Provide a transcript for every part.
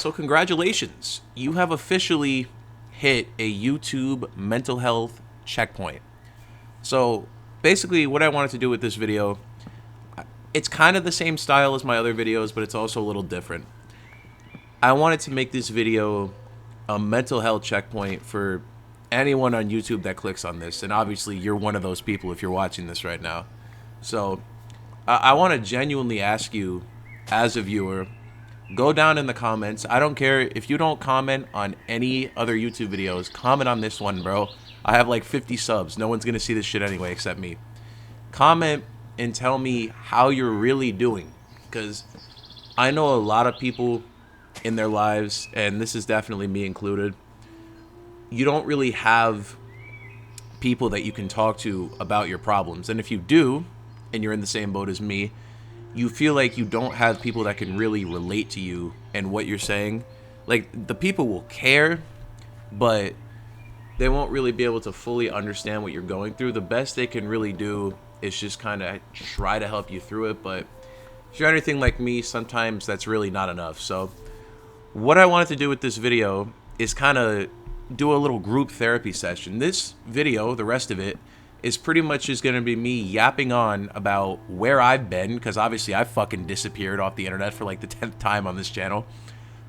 So congratulations. You have officially hit a YouTube mental health checkpoint. So basically what I wanted to do with this video, it's kind of the same style as my other videos, but it's also a little different. I wanted to make this video a mental health checkpoint for anyone on YouTube that clicks on this. And obviously you're one of those people if you're watching this right now. So I want to genuinely ask you as a viewer, go down in the comments. I don't care if you don't comment on any other YouTube videos. Comment on this one, bro. I have like 50 subs. No one's going to see this shit anyway except me. Comment and tell me how you're really doing. Because I know a lot of people in their lives, and this is definitely me included, you don't really have people that you can talk to about your problems. And if you do, and you're in the same boat as me, you feel like you don't have people that can really relate to you and what you're saying. Like, the people will care, but they won't really be able to fully understand what you're going through. The best they can really do is just kind of try to help you through it. But if you're anything like me, sometimes that's really not enough. So what I wanted to do with this video is kind of do a little group therapy session. This video, the rest of it, is pretty much just going to be me yapping on about where I've been, because obviously I fucking disappeared off the internet for like the 10th time on this channel.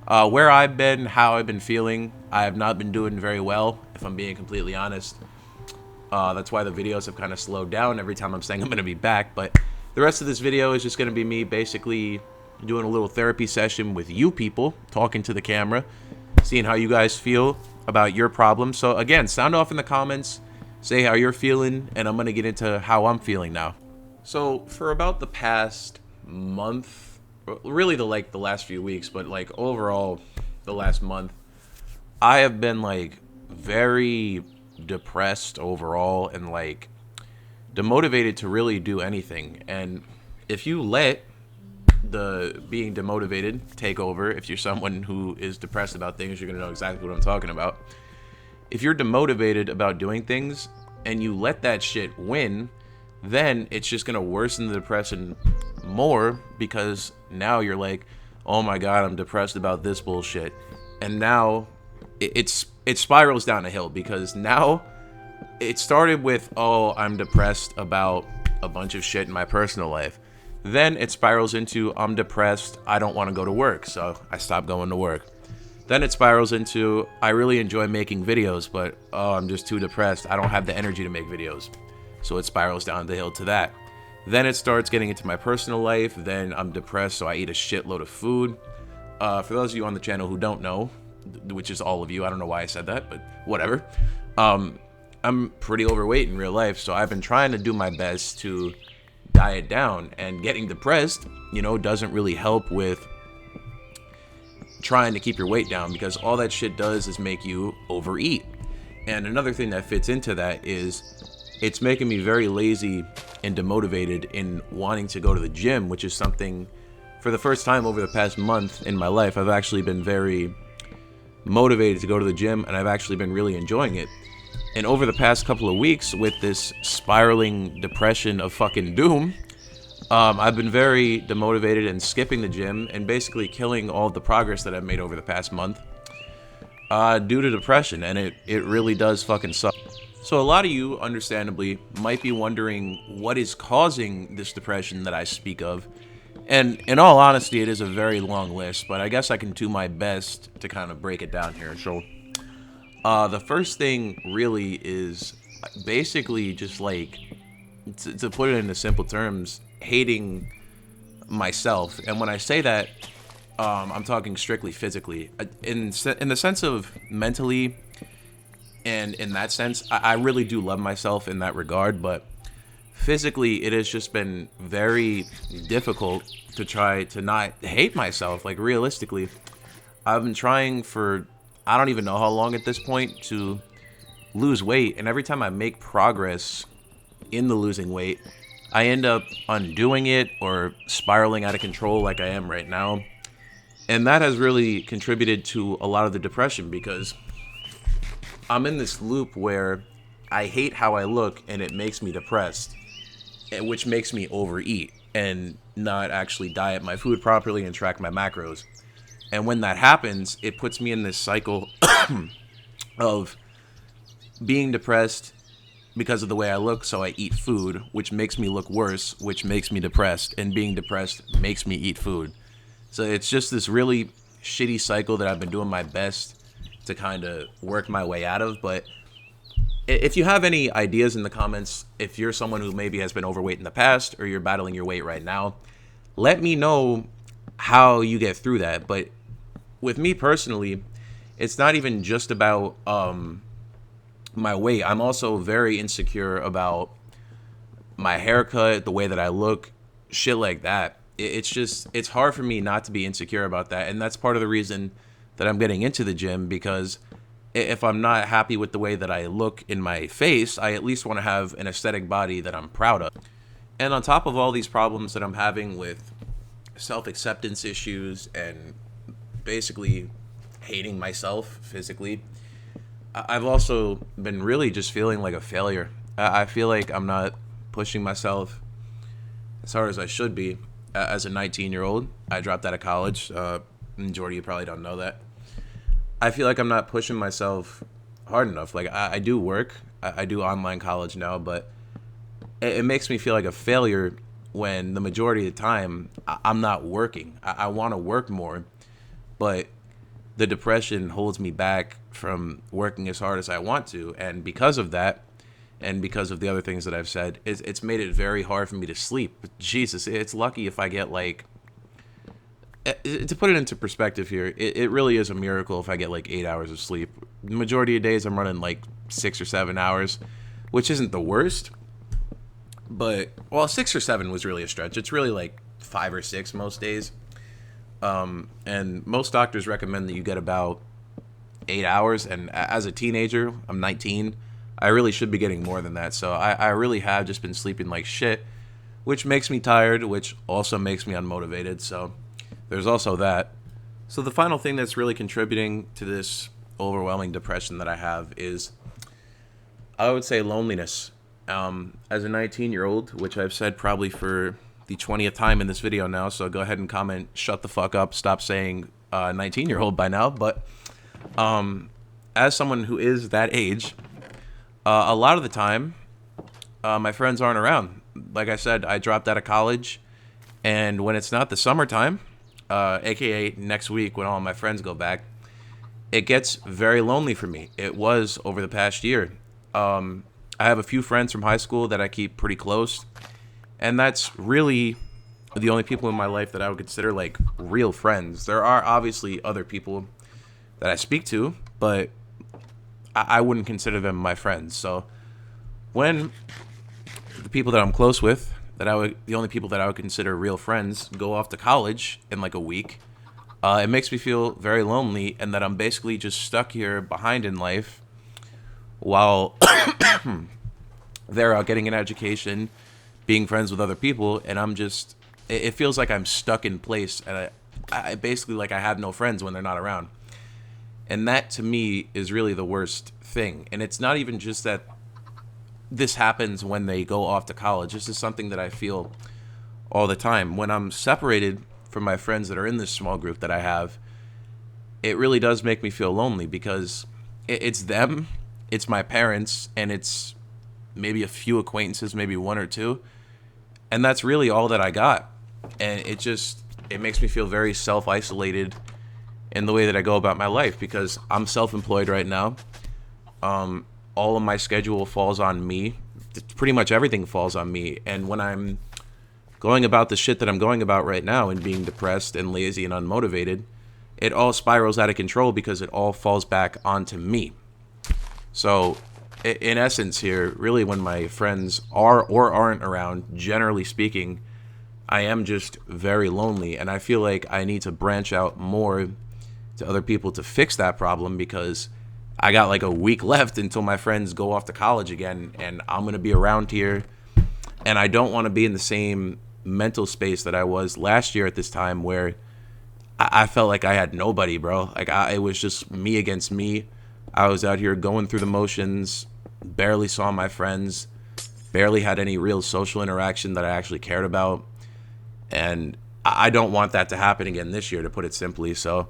Where I've been, how I've been feeling. I have not been doing very well, if I'm being completely honest. That's why the videos have kind of slowed down every time I'm saying I'm going to be back. But the rest of this video is just going to be me basically doing a little therapy session with you people, talking to the camera, seeing how you guys feel about your problems. So again, sound off in the comments. Say how you're feeling, and I'm going to get into how I'm feeling now. So for about the past month, really the last few weeks, but like overall the last month, I have been like very depressed overall and like demotivated to really do anything. And if you let the being demotivated take over, if you're someone who is depressed about things, you're going to know exactly what I'm talking about. If you're demotivated about doing things and you let that shit win, then it's just going to worsen the depression more, because now you're like, oh my God, I'm depressed about this bullshit. And now it spirals down a hill, because now it started with, oh, I'm depressed about a bunch of shit in my personal life. Then it spirals into, I'm depressed, I don't want to go to work, so I stop going to work. Then it spirals into, I really enjoy making videos, but oh, I'm just too depressed. I don't have the energy to make videos. So it spirals down the hill to that. Then it starts getting into my personal life. Then I'm depressed, so I eat a shitload of food. For those of you on the channel who don't know, which is all of you, I don't know why I said that, but whatever. I'm pretty overweight in real life, so I've been trying to do my best to diet down. And getting depressed, you know, doesn't really help with trying to keep your weight down, because all that shit does is make you overeat. And another thing that fits into that is it's making me very lazy and demotivated in wanting to go to the gym, which is something, for the first time over the past month in my life, I've actually been very motivated to go to the gym, and I've actually been really enjoying it. And over the past couple of weeks, with this spiraling depression of fucking doom, I've been very demotivated and skipping the gym and basically killing all the progress that I've made over the past month due to depression, and it really does fucking suck. So a lot of you, understandably, might be wondering what is causing this depression that I speak of. And in all honesty, it is a very long list, but I guess I can do my best to kind of break it down here. So the first thing really is basically just like, to put it into simple terms, hating myself. And when I say that, I'm talking strictly physically. In the sense of mentally, and in that sense, I really do love myself in that regard. But physically, it has just been very difficult to try to not hate myself. Like, realistically, I've been trying for, I don't even know how long at this point, to lose weight. And every time I make progress in the losing weight, I end up undoing it or spiraling out of control like I am right now. And that has really contributed to a lot of the depression, because I'm in this loop where I hate how I look and it makes me depressed, which makes me overeat and not actually diet my food properly and track my macros. And when that happens, it puts me in this cycle of being depressed because of the way I look, so I eat food, which makes me look worse, which makes me depressed, and being depressed makes me eat food. So it's just this really shitty cycle that I've been doing my best to kind of work my way out of. But if you have any ideas in the comments, if you're someone who maybe has been overweight in the past or you're battling your weight right now, let me know how you get through that. But with me personally, it's not even just about my weight. I'm also very insecure about my haircut, the way that I look, shit like that. It's hard for me not to be insecure about that. And that's part of the reason that I'm getting into the gym, because if I'm not happy with the way that I look in my face, I at least want to have an aesthetic body that I'm proud of. And on top of all these problems that I'm having with self-acceptance issues and basically hating myself physically, I've also been really just feeling like a failure. I feel like I'm not pushing myself as hard as I should be. As a 19-year-old, I dropped out of college. Majority of you probably don't know that. I feel like I'm not pushing myself hard enough. Like, I do work. I do online college now, but it makes me feel like a failure when the majority of the time I'm not working. I want to work more, but the depression holds me back from working as hard as I want to. And because of that, and because of the other things that I've said, it's made it very hard for me to sleep. But Jesus, it's lucky if I get like, to put it into perspective here, it really is a miracle if I get like 8 hours of sleep. The majority of days I'm running like 6 or 7 hours, which isn't the worst. But, well, 6 or 7 was really a stretch. It's really like 5 or 6 most days. And most doctors recommend that you get about 8 hours. And as a teenager, I'm 19, I really should be getting more than that. So I really have just been sleeping like shit, which makes me tired, which also makes me unmotivated. So there's also that. So the final thing that's really contributing to this overwhelming depression that I have is, I would say, loneliness. As a 19-year-old, which I've said probably for the 20th time in this video now, so go ahead and comment, shut the fuck up, stop saying 19-year-old by now. But as someone who is that age, a lot of the time, my friends aren't around. Like I said, I dropped out of college, and when it's not the summertime, aka next week when all my friends go back, it gets very lonely for me. It was over the past year. I have a few friends from high school that I keep pretty close, and that's really the only people in my life that I would consider like real friends. There are obviously other people that I speak to, but I wouldn't consider them my friends. So when the people that I'm close with, the only people that I would consider real friends, go off to college in like a week, it makes me feel very lonely, and that I'm basically just stuck here behind in life while they're out getting an education, being friends with other people, and it feels like I'm stuck in place, and I basically, like, I have no friends when they're not around. And that, to me, is really the worst thing. And it's not even just that this happens when they go off to college. This is something that I feel all the time. When I'm separated from my friends that are in this small group that I have, it really does make me feel lonely, because it's them, it's my parents, and it's maybe a few acquaintances, maybe one or two. And that's really all that I got. And it makes me feel very self-isolated in the way that I go about my life, because I'm self-employed right now. All of my schedule falls on me. Pretty much everything falls on me. And when I'm going about the shit that I'm going about right now and being depressed and lazy and unmotivated, it all spirals out of control because it all falls back onto me. So in essence here, really, when my friends are or aren't around, generally speaking, I am just very lonely. And I feel like I need to branch out more to other people to fix that problem, because I got like a week left until my friends go off to college again, and I'm going to be around here. And I don't want to be in the same mental space that I was last year at this time, where I felt like I had nobody, bro. Like, it was just me against me. I was out here going through the motions, barely saw my friends, barely had any real social interaction that I actually cared about. And I don't want that to happen again this year, to put it simply. So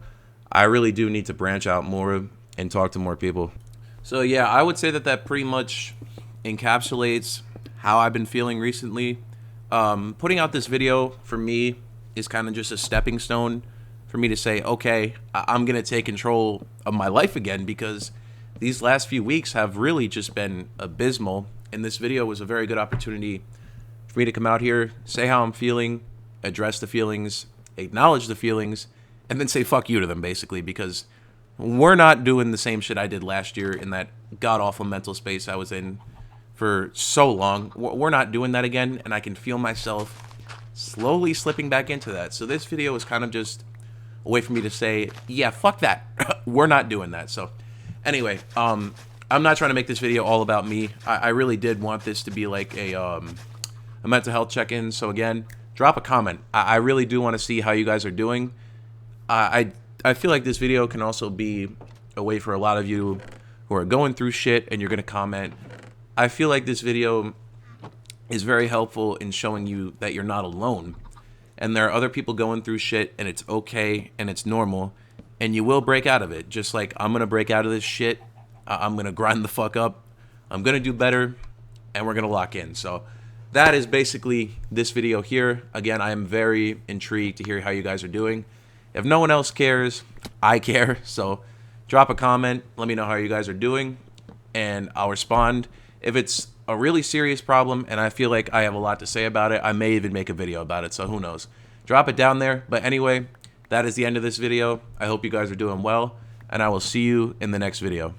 I really do need to branch out more and talk to more people. So yeah, I would say that that pretty much encapsulates how I've been feeling recently. Putting out this video for me is kind of just a stepping stone for me to say, okay, I'm going to take control of my life again, because these last few weeks have really just been abysmal. And this video was a very good opportunity for me to come out here, say how I'm feeling, address the feelings, acknowledge the feelings, and then say fuck you to them, basically, because we're not doing the same shit I did last year in that god-awful mental space I was in for so long. We're not doing that again, and I can feel myself slowly slipping back into that. So this video is kind of just a way for me to say, yeah, fuck that. We're not doing that. So anyway, I'm not trying to make this video all about me. I really did want this to be like a mental health check-in. So again, drop a comment. I really do want to see how you guys are doing. I feel like this video can also be a way for a lot of you who are going through shit and you're going to comment. I feel like this video is very helpful in showing you that you're not alone. And there are other people going through shit, and it's okay and it's normal. And you will break out of it. Just like I'm going to break out of this shit. I'm going to grind the fuck up. I'm going to do better. And we're going to lock in. So that is basically this video here. Again, I am very intrigued to hear how you guys are doing. If no one else cares, I care. So drop a comment. Let me know how you guys are doing, and I'll respond. If it's a really serious problem and I feel like I have a lot to say about it, I may even make a video about it. So who knows? Drop it down there. But anyway, that is the end of this video. I hope you guys are doing well, and I will see you in the next video.